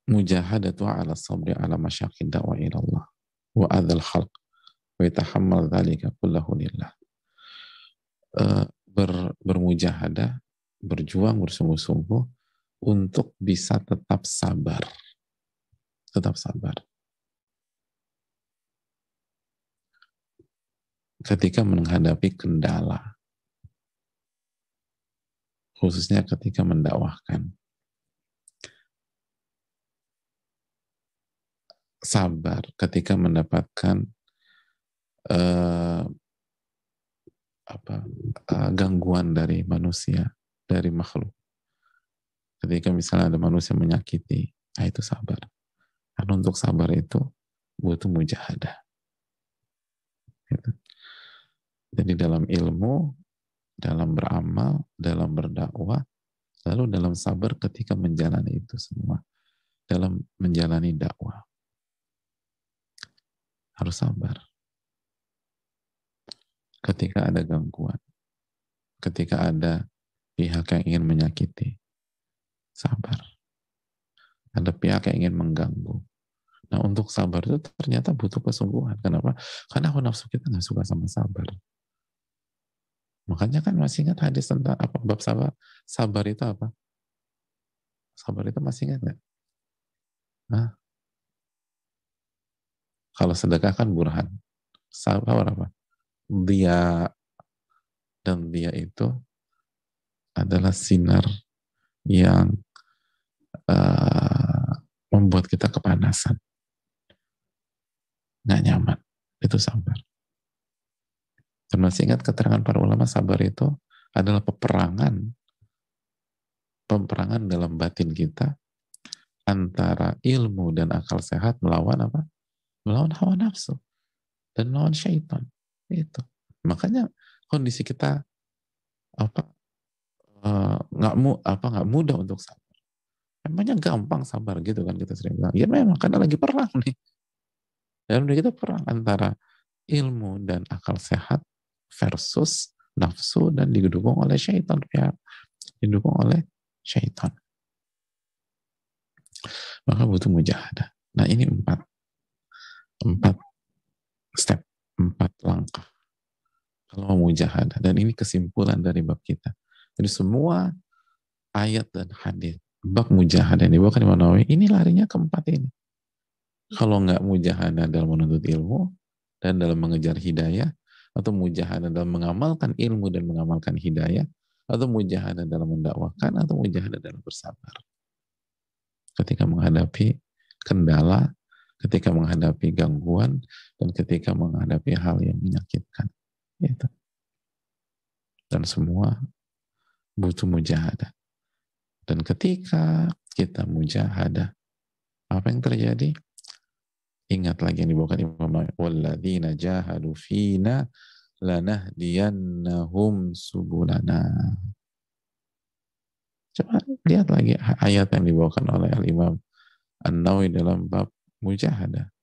mujahadatu ala sabri ala masyaqid da'wa ila Allah wa adzal khalq wa yatahammal dzalika kullahu lillah. Bermujahadah, berjuang bersungguh-sungguh untuk bisa tetap sabar. Tetap sabar. Ketika menghadapi kendala, khususnya ketika mendakwahkan. Sabar ketika mendapatkan gangguan dari manusia, dari makhluk. Ketika misalnya ada manusia menyakiti, itu sabar. Karena untuk sabar itu butuh mujahadah. Gitu. Jadi dalam ilmu, dalam beramal, dalam berdakwah, lalu dalam sabar ketika menjalani itu semua, dalam menjalani dakwah. Harus sabar. Ketika ada gangguan, ketika ada pihak yang ingin menyakiti, sabar. Ada pihak yang ingin mengganggu. Nah, untuk sabar itu ternyata butuh kesungguhan. Kenapa? Karena hawa nafsu kita nggak suka sama sabar. Makanya kan masih ingat hadis tentang apa bab sabar? Sabar itu apa? Sabar itu masih ingat nggak? Nah, kalau sedekah kan burhan. Sabar apa? Dia, dan dia itu adalah sinar yang membuat kita kepanasan, nggak nyaman. Itu sabar. Dan masih ingat keterangan para ulama, sabar itu adalah peperangan dalam batin kita antara ilmu dan akal sehat melawan apa? Melawan hawa nafsu dan melawan syaitan. Itu. Makanya kondisi kita nggak mudah untuk sabar. Emangnya gampang sabar gitu kan, kita sering bilang. Ya memang karena lagi perang nih. Dan udah kita perang antara ilmu dan akal sehat versus nafsu dan didukung oleh syaitan, didukung oleh syaitan. Maka butuh mujahadah. Nah, ini empat step, 4 langkah kalau mau mujahadah. Dan ini kesimpulan dari bab kita. Jadi semua ayat dan hadis bab mujahadah ini bukan Imam Nawawi, ini larinya ke 4 ini. Kalau nggak mujahadah dalam menuntut ilmu dan dalam mengejar hidayah, atau mujahadah dalam mengamalkan ilmu dan mengamalkan hidayah, atau mujahadah dalam mendakwahkan, atau mujahadah dalam bersabar. Ketika menghadapi kendala, ketika menghadapi gangguan, dan ketika menghadapi hal yang menyakitkan. Gitu. Dan semua butuh mujahadah. Dan ketika kita mujahadah, apa yang terjadi? Ingat lagi yang dibawakan Imam Nawawi, walladzina jahadu fina lanahdiyannahum subulana. Coba lihat lagi ayat yang dibawakan oleh Al-Imam An-Nawawi dalam bab mujahadah.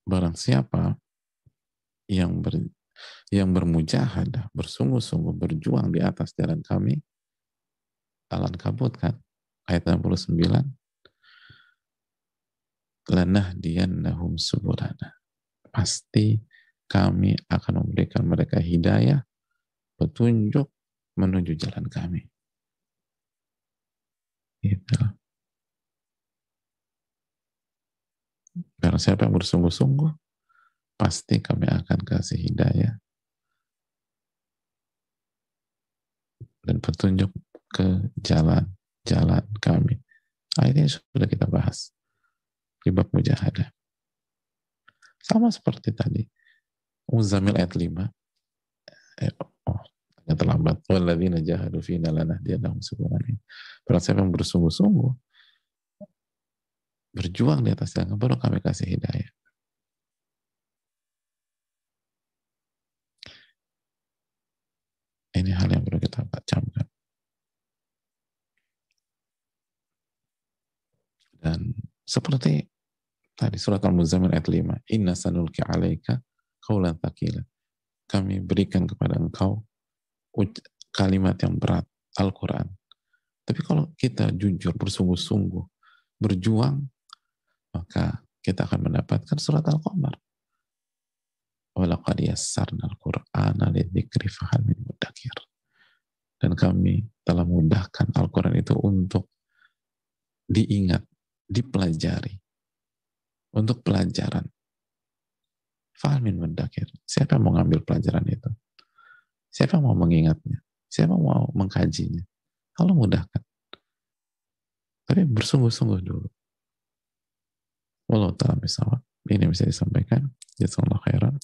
Barang siapa yang bermujahadah, bersungguh-sungguh berjuang di atas jalan kami, Al-Ankabut kan, ayat 69, lanahdiyannahum subulana. Pasti kami akan memberikan mereka hidayah, petunjuk menuju jalan kami. Gitu. Karena siapa yang bersungguh-sungguh, pasti kami akan kasih hidayah dan petunjuk ke jalan kami. Ini sudah kita bahas di bab mujahadah. Sama seperti tadi, Muzammil ayat 5. Agak terlambat. Walladzina jahadu fina lanahdiyannahum subulana. Berarti siapa yang bersungguh-sungguh berjuang di atas jalan, baru kami kasih hidayah. Ini hal yang perlu kita camkan. Dan seperti tadi surat Al-Muzammil ayat 5, inna sanulki alaika qaulan tsaqila. Kami berikan kepada engkau kalimat yang berat Al-Quran. Tapi kalau kita jujur, bersungguh-sungguh, berjuang, maka kita akan mendapatkan surat Al-Qamar. Walaqad yassarna al-Qur'ana lidzikri fahal min muddakir. Dan kami telah mudahkan Al-Quran itu untuk diingat, dipelajari, untuk pelajaran. Fahal min muddakir. Siapa yang mau ngambil pelajaran itu? Siapa yang mau mengingatnya? Siapa yang mau mengkajinya? Allah mudahkan. Tapi bersungguh-sungguh dulu. Wallahu ta'ala bisawab. Ini bisa disampaikan. Jazakallahu khairan.